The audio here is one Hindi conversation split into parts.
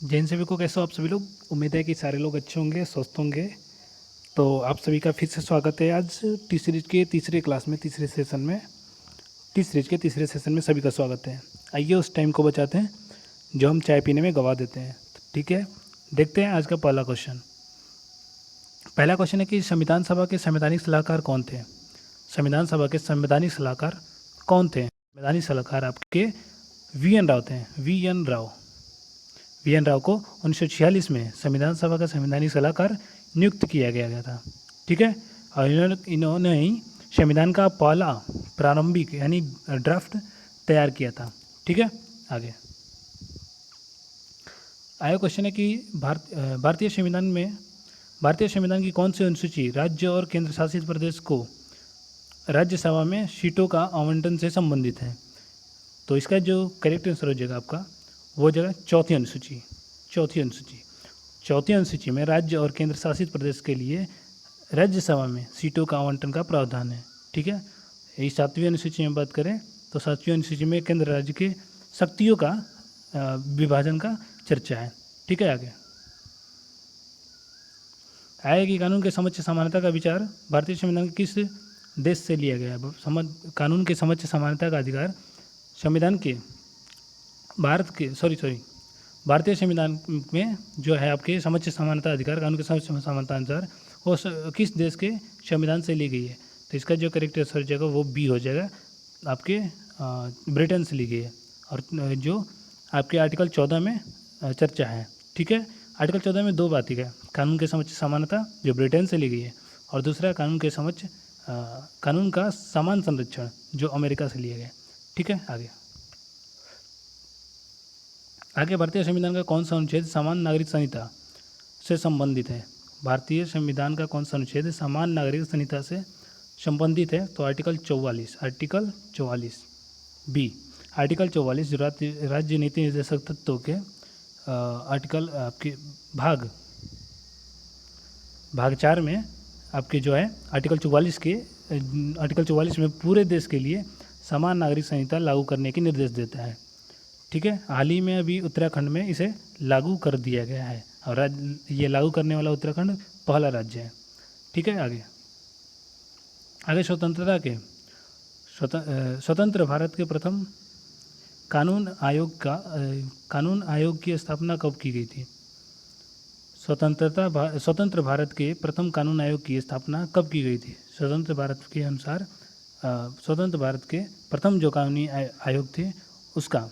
जैन सभी को कैसे हो आप सभी लोग। उम्मीद है कि सारे लोग अच्छे होंगे, स्वस्थ होंगे। तो आप सभी का फिर से स्वागत है आज टी सीरीज के तीसरे क्लास में, तीसरे सेशन में। टी सीरीज के तीसरे सेशन में सभी का स्वागत है। आइए उस टाइम को बचाते हैं जो हम चाय पीने में गवा देते हैं। ठीक है, देखते हैं आज का पहला क्वेश्चन। पहला क्वेश्चन है कि संविधान सभा के संवैधानिक सलाहकार कौन थे। संविधान सभा के संवैधानिक सलाहकार कौन थे। संवैधानिक सलाहकार आपके वी एन राव थे। वी एन राव को 1946 में संविधान सभा का संवैधानिक सलाहकार नियुक्त किया गया था। ठीक है, और इन्होंने ही संविधान का पहला प्रारंभिक यानी ड्राफ्ट तैयार किया था। ठीक है, आगे आया क्वेश्चन है कि भारतीय संविधान की कौन सी अनुसूची राज्य और केंद्र शासित प्रदेश को राज्यसभा में सीटों का आवंटन से संबंधित है। तो इसका जो करेक्ट आंसर हो जाएगा आपका वो जगह चौथी अनुसूची में राज्य और केंद्र शासित प्रदेश के लिए राज्यसभा में सीटों का आवंटन का प्रावधान है। ठीक है, यही सातवीं अनुसूची में बात करें तो सातवीं अनुसूची में केंद्र राज्य के शक्तियों का विभाजन का चर्चा है। ठीक है, आगे आया कि कानून के समक्ष समानता का विचार भारतीय संविधान के किस देश से लिया गया है। कानून के समक्ष समानता का अधिकार संविधान के भारतीय संविधान में जो है आपके समक्ष समानता अधिकार कानून के समक्ष समानता अनुसार वो किस देश के संविधान से ली गई है। तो इसका जो करेक्ट आंसर हो जाएगा वो बी हो जाएगा, आपके ब्रिटेन से ली गई है। और जो आपके आर्टिकल 14 में चर्चा है। ठीक है, आर्टिकल 14 में दो बातें है, कानून के समक्ष समानता जो ब्रिटेन से ली गई है और दूसरा कानून के समक्ष कानून का समान संरक्षण जो अमेरिका से लिया गया। ठीक है, आगे भारतीय संविधान का कौन सा अनुच्छेद समान नागरिक संहिता से संबंधित है। भारतीय संविधान का कौन सा अनुच्छेद समान नागरिक संहिता से संबंधित है। तो आर्टिकल 44 बी। आर्टिकल 44 जो राज्य नीति निर्देशक तत्वों के आर्टिकल आपके भाग 4 में आपके जो है आर्टिकल 44 में पूरे देश के लिए समान नागरिक संहिता लागू करने के निर्देश देता है। ठीक है, हाल ही में अभी उत्तराखंड में इसे लागू कर दिया गया है और ये लागू करने वाला उत्तराखंड पहला राज्य है। ठीक है, आगे स्वतंत्र भारत के प्रथम कानून आयोग की स्थापना कब की गई थी। स्वतंत्र भारत के प्रथम कानून आयोग की स्थापना कब की गई थी। स्वतंत्र भारत के अनुसार स्वतंत्र भारत के प्रथम जो कानूनी आयोग थे उसका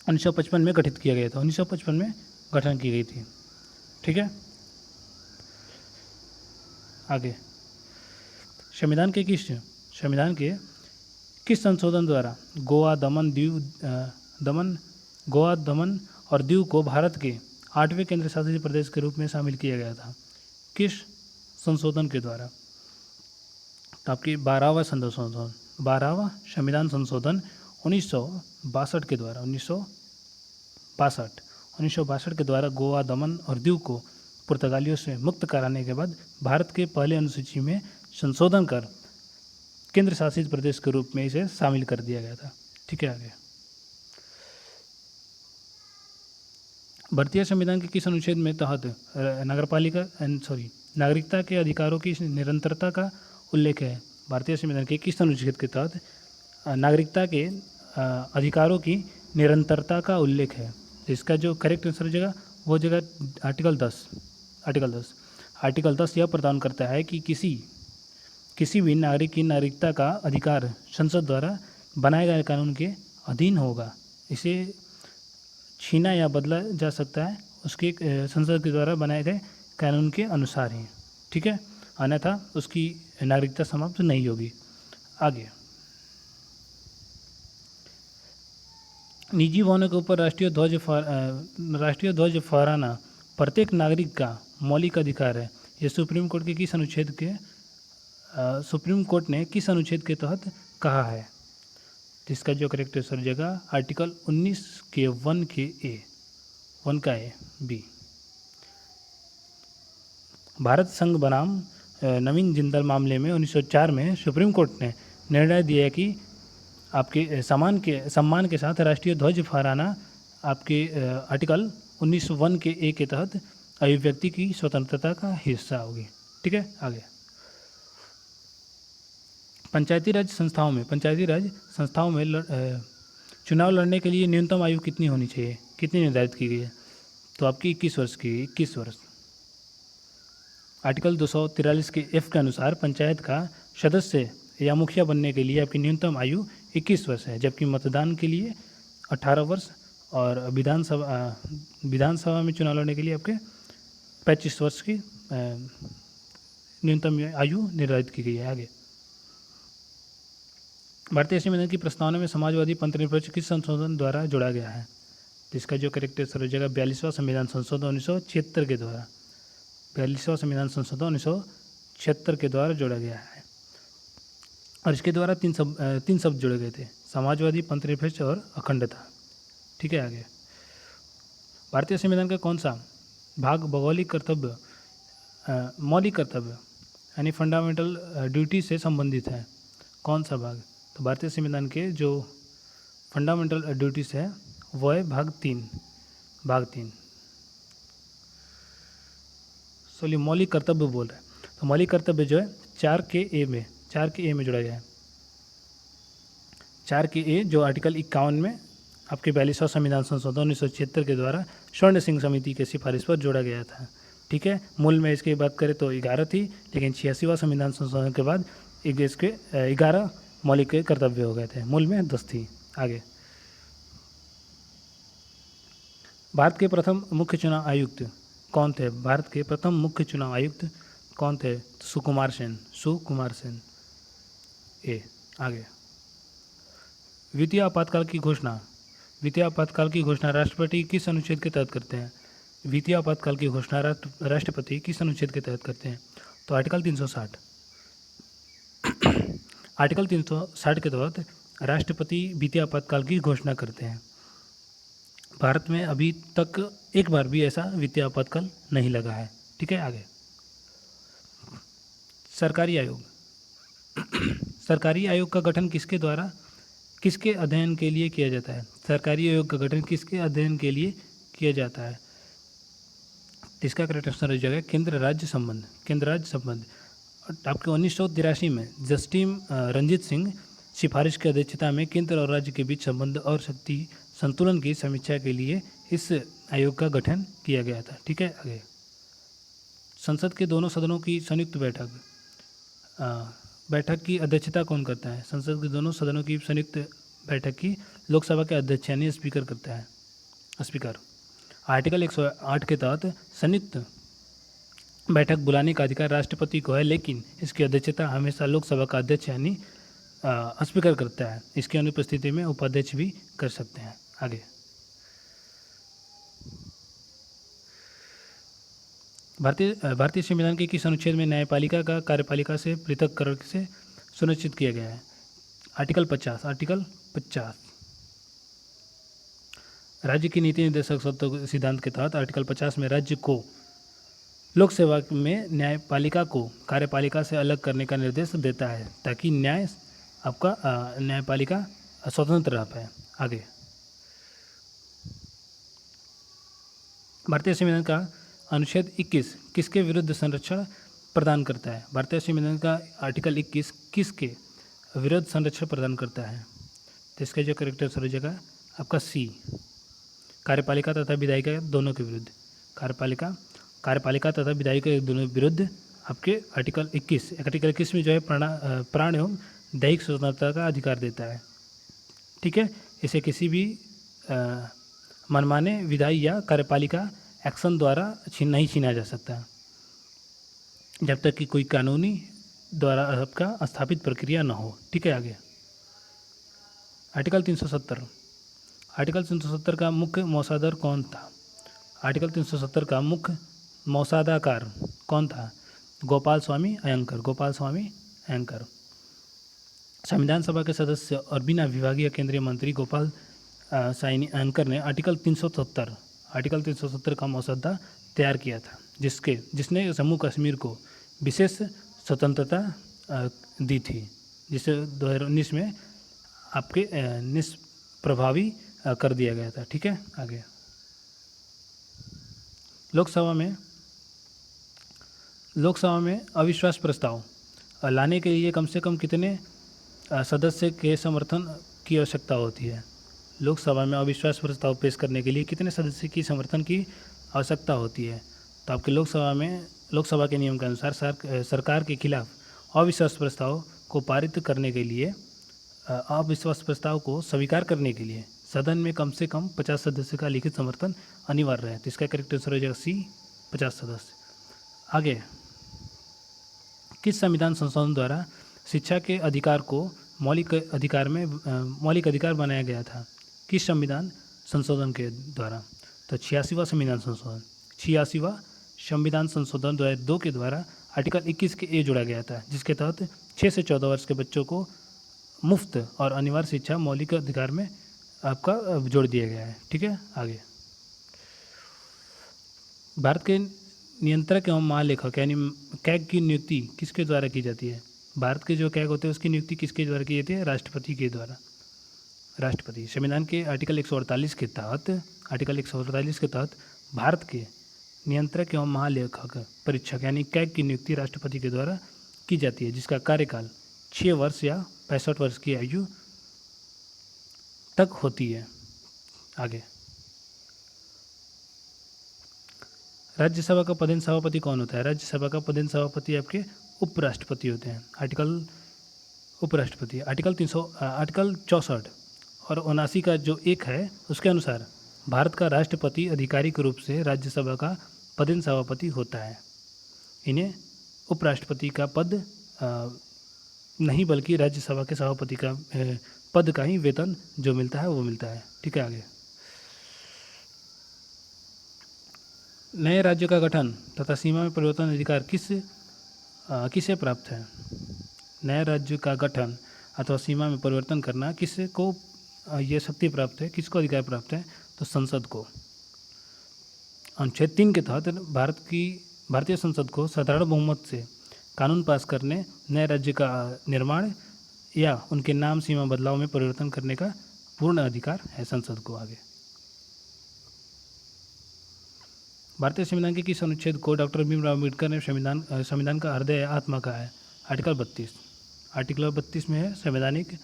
1955 में गठित किया गया था। 1955 में गठन की गई थी। ठीक है, आगे संविधान के किस संशोधन द्वारा गोवा, दमन और दीव को भारत के 8वें केंद्र शासित प्रदेश के रूप में शामिल किया गया था। किस संशोधन के द्वारा। तो आपकी 12वां संविधान संशोधन 1962 के द्वारा 1962 के द्वारा गोवा, दमन और दीव को पुर्तगालियों से मुक्त कराने के बाद भारत के पहले अनुसूची में संशोधन कर केंद्र शासित प्रदेश के रूप में इसे शामिल कर दिया गया था। ठीक है, आगे भारतीय संविधान के किस अनुच्छेद में तहत नागरिकता के अधिकारों की निरंतरता का उल्लेख है। भारतीय संविधान के किस अनुच्छेद के तहत नागरिकता के अधिकारों की निरंतरता का उल्लेख है। तो इसका जो करेक्ट आंसर हो जाएगा वो जगह आर्टिकल 10 यह प्रदान करता है कि किसी भी नागरिक की नागरिकता का अधिकार संसद द्वारा बनाए गए कानून के अधीन होगा। इसे छीना या बदला जा सकता है उसके संसद के द्वारा बनाए गए कानून के अनुसार ही। ठीक है, अन्यथा उसकी नागरिकता समाप्त नहीं होगी। आगे निजी भवनों के ऊपर राष्ट्रीय ध्वज फहराना प्रत्येक नागरिक का मौलिक अधिकार है। ये सुप्रीम कोर्ट ने किस अनुच्छेद के तहत कहा है। इसका जो करेक्ट आंसर हो जाएगा आर्टिकल 19 के 1 का ए बी। भारत संघ बनाम नवीन जिंदल मामले में 1904 में सुप्रीम कोर्ट ने निर्णय दिया कि आपके सम्मान के साथ राष्ट्रीय ध्वज फहराना आपके आर्टिकल 1901 के ए के तहत अभिव्यक्ति की स्वतंत्रता का हिस्सा होगी। ठीक है, आगे पंचायती राज संस्थाओं में चुनाव लड़ने के लिए न्यूनतम आयु कितनी होनी चाहिए, कितनी निर्धारित की गई है? तो आपकी 21 वर्ष की, 21 वर्ष। आर्टिकल 243 के एफ के अनुसार पंचायत का सदस्य या मुखिया बनने के लिए आपकी न्यूनतम आयु 21 वर्ष है, जबकि मतदान के लिए 18 वर्ष और विधानसभा में चुनाव लड़ने के लिए आपके 25 वर्ष की न्यूनतम आयु निर्धारित की गई है। आगे भारतीय संविधान की प्रस्तावना में समाजवादी पंथनिरपेक्ष किस संशोधन द्वारा जोड़ा गया है? तो इसका जो करेक्ट आंसर हो जाएगा 42वां संविधान संशोधन 1976 के द्वारा। 42वां संविधान संशोधन 1976 के द्वारा जोड़ा गया है और इसके द्वारा तीन शब्द जोड़े गए थे, समाजवादी, पंथनिरपेक्ष और अखंडता। ठीक है, आगे भारतीय संविधान का कौन सा भाग मौलिक कर्तव्य यानी फंडामेंटल ड्यूटी से संबंधित है? कौन सा भाग? तो भारतीय संविधान के जो फंडामेंटल ड्यूटीज है वो है भाग 3। सॉरी, मौलिक कर्तव्य बोल रहे हैं। तो मौलिक कर्तव्य जो है 4 के ए में जोड़ा गया है। 4 के ए जो आर्टिकल 51 में आपके 42वां संविधान संशोधन 1976 के द्वारा स्वर्ण सिंह समिति के सिफारिश पर जोड़ा गया था। ठीक है, मूल में इसकी बात करें तो 11 थी, लेकिन 86वां संविधान संशोधन के बाद इसके 11 मौलिक कर्तव्य हो गए थे, मूल में 10 थी। आगे भारत के प्रथम मुख्य चुनाव आयुक्त कौन थे? सुकुमार सेन। ए, आगे वित्तीय आपातकाल की घोषणा राष्ट्रपति किस अनुच्छेद के तहत करते हैं? वित्तीय आपातकाल की घोषणा राष्ट्रपति किस अनुच्छेद के तहत करते हैं? तो आर्टिकल 360। आर्टिकल 360 के तहत राष्ट्रपति वित्तीय आपातकाल की घोषणा करते हैं। भारत में अभी तक एक बार भी ऐसा वित्तीय आपातकाल नहीं लगा है। ठीक है, आगे सरकारी आयोग का गठन किसके अध्ययन के लिए किया जाता है? सरकारी आयोग का गठन किसके अध्ययन के लिए किया जाता है? इसका करेक्ट आंसर हो जाएगा केंद्र राज्य संबंध। आपके 1983 में जस्टिस रंजीत सिंह सिफारिश की अध्यक्षता में केंद्र और राज्य के बीच संबंध और शक्ति संतुलन की समीक्षा के लिए इस आयोग का गठन किया गया था। ठीक है, आगे संसद के दोनों सदनों की संयुक्त बैठक की अध्यक्षता कौन करता है? संसद के दोनों सदनों की संयुक्त बैठक की लोकसभा के अध्यक्ष यानी स्पीकर करता है। स्पीकर आर्टिकल 108 के तहत संयुक्त बैठक बुलाने का अधिकार राष्ट्रपति को है, लेकिन इसकी अध्यक्षता हमेशा लोकसभा का अध्यक्ष यानी स्पीकर करता है। इसकी अनुपस्थिति में उपाध्यक्ष भी कर सकते हैं। आगे भारतीय संविधान के किस अनुच्छेद में न्यायपालिका का कार्यपालिका से पृथक्करण से सुनिश्चित किया गया है? आर्टिकल 50। राज्य की नीति निर्देशक सिद्धांत के तहत आर्टिकल 50 में राज्य को लोक सेवा में न्यायपालिका को कार्यपालिका से अलग करने का निर्देश देता है, ताकि न्यायपालिका स्वतंत्र रह पाए। आगे भारतीय संविधान का अनुच्छेद 21 किसके विरुद्ध संरक्षण प्रदान करता है? भारतीय संविधान का आर्टिकल 21 किसके विरुद्ध संरक्षण प्रदान करता है? तो इसका जो करेक्ट आंसर हो जाएगा आपका सी, कार्यपालिका तथा विधायिका दोनों के विरुद्ध। कार्यपालिका तथा विधायिका दोनों के विरुद्ध आपके आर्टिकल 21 में जो है प्राण एवं दैहिक स्वतंत्रता का अधिकार देता है। ठीक है, इसे किसी भी मनमाने विधायी या कार्यपालिका एक्शन द्वारा नहीं छीना जा सकता, जब तक कि कोई कानूनी द्वारा आपका स्थापित प्रक्रिया न हो। ठीक है, आगे आर्टिकल 370 का मुख्य मौसादार कौन था? आर्टिकल 370 का मुख्य मौसादाकार कौन था? गोपाल स्वामी अयंकर। संविधान सभा के सदस्य और बिना विभागीय केंद्रीय मंत्री गोपाल साइनी अयंकर ने आर्टिकल 370 का मसौदा तैयार किया था, जिसने जम्मू कश्मीर को विशेष स्वतंत्रता दी थी, जिसे 2019 में आपके निष्प्रभावी कर दिया गया था। ठीक है, आगे लोकसभा में अविश्वास प्रस्ताव लाने के लिए कम से कम कितने सदस्य के समर्थन की आवश्यकता होती है? लोकसभा में अविश्वास प्रस्ताव पेश करने के लिए कितने सदस्य की समर्थन की आवश्यकता होती है? तो आपके लोकसभा के नियम के अनुसार सरकार के खिलाफ अविश्वास प्रस्ताव को पारित करने के लिए अविश्वास प्रस्ताव को स्वीकार करने के लिए सदन में कम से कम 50 सदस्य का लिखित समर्थन अनिवार्य है। तो इसका करेक्ट आंसर हो जाएगा सी, 50 सदस्य। आगे, किस संविधान संशोधन द्वारा शिक्षा के अधिकार को मौलिक अधिकार बनाया गया था? किस संविधान संशोधन के द्वारा? तो 86वां संविधान संशोधन 2002 के द्वारा आर्टिकल 21 के ए जोड़ा गया था, जिसके तहत 6 से 14 वर्ष के बच्चों को मुफ्त और अनिवार्य शिक्षा मौलिक अधिकार में आपका जोड़ दिया गया है। ठीक है, आगे, भारत के नियंत्रक एवं महालेखक यानी कैग की नियुक्ति किसके द्वारा की जाती है? भारत के जो कैग होते हैं उसकी नियुक्ति किसके द्वारा की जाती है? राष्ट्रपति के द्वारा। राष्ट्रपति संविधान के आर्टिकल 148 के तहत भारत के नियंत्रक एवं महालेखक परीक्षक यानी कैग की नियुक्ति राष्ट्रपति के द्वारा की जाती है, जिसका कार्यकाल 6 वर्ष या 65 वर्ष की आयु तक होती है। आगे, राज्यसभा का पदेन सभापति कौन होता है? राज्यसभा का पदेन सभापति आपके उपराष्ट्रपति होते हैं। आर्टिकल 64 और 79 का जो एक है उसके अनुसार भारत का राष्ट्रपति आधिकारिक रूप से राज्यसभा का पदेन सभापति होता है। इन्हें उपराष्ट्रपति का पद नहीं बल्कि राज्यसभा के सभापति का पद का ही वेतन जो मिलता है वो मिलता है। ठीक है, आगे, नए राज्य का गठन तथा सीमा में परिवर्तन अधिकार किसे प्राप्त है? नए राज्य का गठन अथवा सीमा में परिवर्तन करना किसको को ये शक्ति प्राप्त है, किसको अधिकार प्राप्त है? तो संसद को। अनुच्छेद 3 के तहत भारतीय संसद को साधारण बहुमत से कानून पास करने, नए राज्य का निर्माण या उनके नाम सीमा बदलाव में परिवर्तन करने का पूर्ण अधिकार है संसद को। आगे, भारतीय संविधान के किस अनुच्छेद को डॉक्टर भीमराव अम्बेडकर ने संविधान का हृदय आत्मा कहा है? आर्टिकल 32 में है संवैधानिक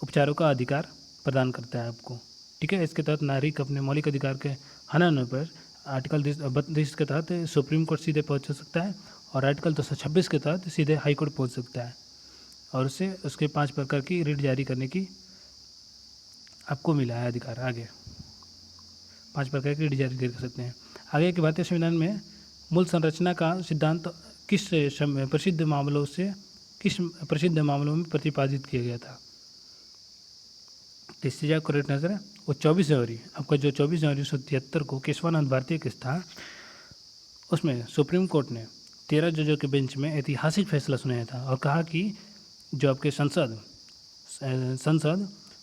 उपचारों का अधिकार प्रदान करता है आपको। ठीक है, इसके तहत नागरिक अपने मौलिक अधिकार के हनन पर आर्टिकल 32 के तहत सुप्रीम कोर्ट सीधे पहुंच सकता है और आर्टिकल 226 के तहत सीधे हाई कोर्ट पहुंच सकता है और उसके 5 प्रकार की रिट जारी करने की आपको मिला है अधिकार। आगे, 5 प्रकार की रिट जारी कर सकते हैं। आगे, कि भारतीय संविधान में मूल संरचना का सिद्धांत किस प्रसिद्ध मामलों में प्रतिपादित किया गया था? इससे जो करेक्ट आंसर है वो 24 जनवरी, आपका जो 24 जनवरी 1973 को केशवानंद भारतीय केस था, उसमें सुप्रीम कोर्ट ने 13 जजों के बेंच में ऐतिहासिक फैसला सुनाया था और कहा कि जो आपके संसद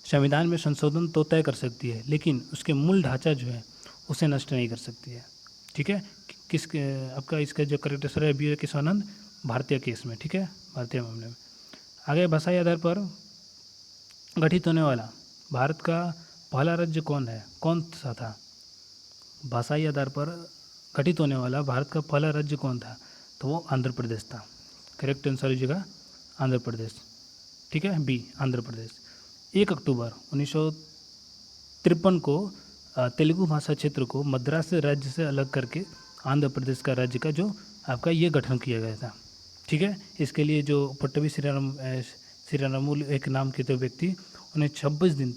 संविधान में संशोधन तो तय कर सकती है, लेकिन उसके मूल ढांचा जो है उसे नष्ट नहीं कर सकती है। ठीक है, आपका इसका जो करेक्ट आंसर है बी है केशवानंद भारतीय केस में। ठीक है, भारतीय मामले में। आगे, भाषाई आधार पर गठित होने वाला भारत का पहला राज्य कौन सा था? भाषाई आधार पर गठित होने वाला भारत का पहला राज्य कौन था? तो वो आंध्र प्रदेश था। करेक्ट आंसर हो जाएगा आंध्र प्रदेश। ठीक है, बी, आंध्र प्रदेश। 1 अक्टूबर 1953 को तेलुगु भाषा क्षेत्र को मद्रास राज्य से अलग करके आंध्र प्रदेश का राज्य का जो आपका ये गठन किया गया था। ठीक है, इसके लिए जो पट्टवी श्रीरामुलु एक नाम के तो व्यक्ति उन्हें 26 दिन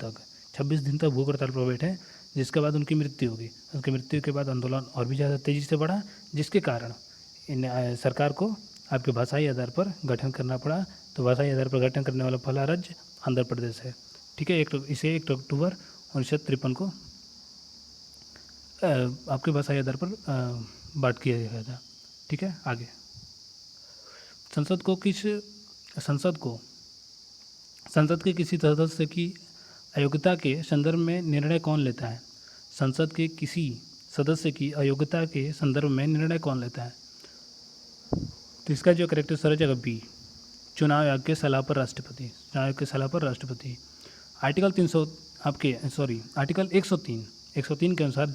तक भूख हड़ताल पर बैठे, जिसके बाद उनकी मृत्यु होगी। उनकी मृत्यु के बाद आंदोलन और भी ज़्यादा तेज़ी से बढ़ा, जिसके कारण इन सरकार को आपके भाषाई आधार पर गठन करना पड़ा। तो भाषाई आधार पर गठन करने वाला पहला राज्य आंध्र प्रदेश है। ठीक है, इसे 1 अक्टूबर 1953 को आपके भाषाई आधार पर बांट किया गया था। ठीक है, आगे, संसद के किसी सदस्य की अयोग्यता के संदर्भ में निर्णय कौन लेता है? संसद के किसी सदस्य की अयोग्यता के संदर्भ में निर्णय कौन लेता है? तो इसका जो करेक्ट आंसर है जगह बी, चुनाव आयोग के सलाह पर राष्ट्रपति। आर्टिकल 103 के अनुसार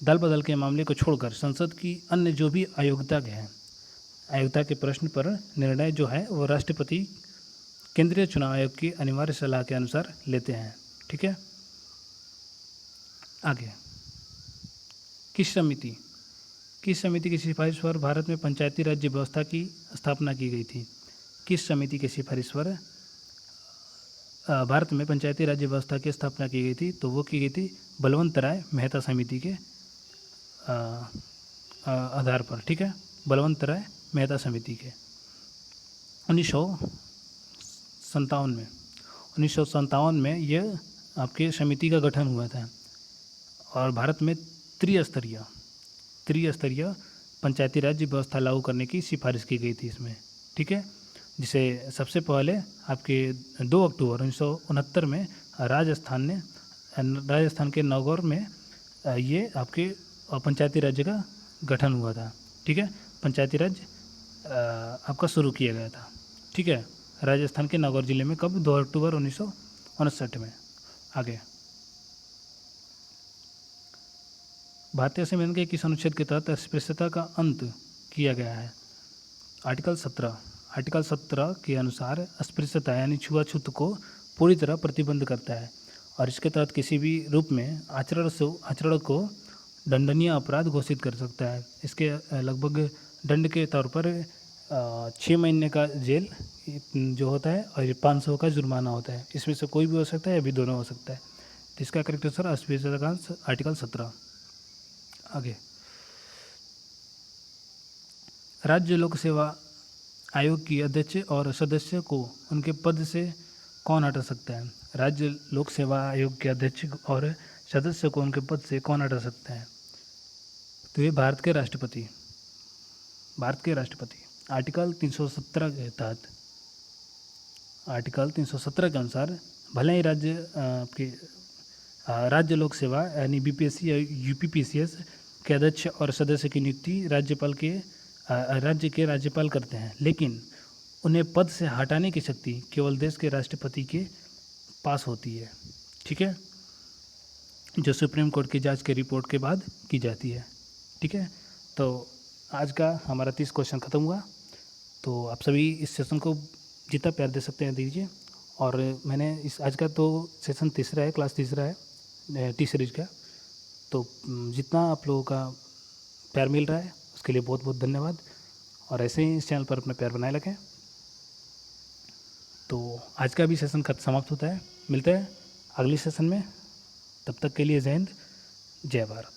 दल बदल के मामले को छोड़कर संसद की अन्य जो भी आयोग्यता के प्रश्न पर निर्णय जो है वो राष्ट्रपति केंद्रीय चुनाव आयोग की अनिवार्य सलाह के अनुसार लेते हैं। ठीक है, आगे किस समिति की सिफारिश पर भारत में पंचायती राज्य व्यवस्था की स्थापना की गई थी? किस समिति की सिफारिश पर भारत में पंचायती राज्य व्यवस्था की स्थापना की गई थी? तो वो की गई थी बलवंत राय मेहता समिति के आधार पर। ठीक है, बलवंत राय मेहता समिति के 1957 में यह आपके समिति का गठन हुआ था और भारत में त्रिस्तरीय पंचायती राज्य व्यवस्था लागू करने की सिफारिश की गई थी इसमें। ठीक है, जिसे सबसे पहले आपके 2 अक्टूबर 1969 में राजस्थान के नागौर में ये आपके पंचायती राज्य का गठन हुआ था। ठीक है, पंचायती राज आपका शुरू किया गया था। ठीक है, राजस्थान के नागौर जिले में कब? 2 अक्टूबर 1959 में। आगे भारतीय संविधान के किस अनुच्छेद के तहत अस्पृश्यता का अंत किया गया है? आर्टिकल 17 के अनुसार अस्पृश्यता यानी छुआछूत को पूरी तरह प्रतिबंध करता है और इसके तहत किसी भी रूप में आचरण को दंडनीय अपराध घोषित कर सकता है। इसके लगभग दंड के तौर पर 6 महीने का जेल जो होता है और 500 का जुर्माना होता है। इसमें से कोई भी हो सकता है या भी दोनों हो सकता है। तो इसका करेक्ट आंसर अस्पृश्यता का आर्टिकल 17। आगे राज्य लोक सेवा आयोग की अध्यक्ष और सदस्य को उनके पद से कौन हटा सकता है? राज्य लोक सेवा आयोग के अध्यक्ष और सदस्य को उनके पद से कौन हटा सकता है? तो ये भारत के राष्ट्रपति आर्टिकल 317 के तहत आर्टिकल 317 के अनुसार भले ही राज्य लोक सेवा यानी बीपीएससी या यूपीपीसीएस के अध्यक्ष और सदस्य की नियुक्ति राज्य के राज्यपाल करते हैं, लेकिन उन्हें पद से हटाने की शक्ति केवल देश के राष्ट्रपति के पास होती है। ठीक है, जो सुप्रीम कोर्ट की जांच के रिपोर्ट के बाद की जाती है। ठीक है, तो आज का हमारा 30 क्वेश्चन ख़त्म हुआ। तो आप सभी इस सेशन को जितना प्यार दे सकते हैं दीजिए। और मैंने आज का तो सेशन तीसरा है, क्लास तीसरा है टी सीरीज का। तो जितना आप लोगों का प्यार मिल रहा है उसके लिए बहुत बहुत धन्यवाद और ऐसे ही इस चैनल पर अपना प्यार बनाए रखें। तो आज का भी सेशन समाप्त होता है। मिलते हैं अगले सेशन में, तब तक के लिए जय हिंद, जय भारत।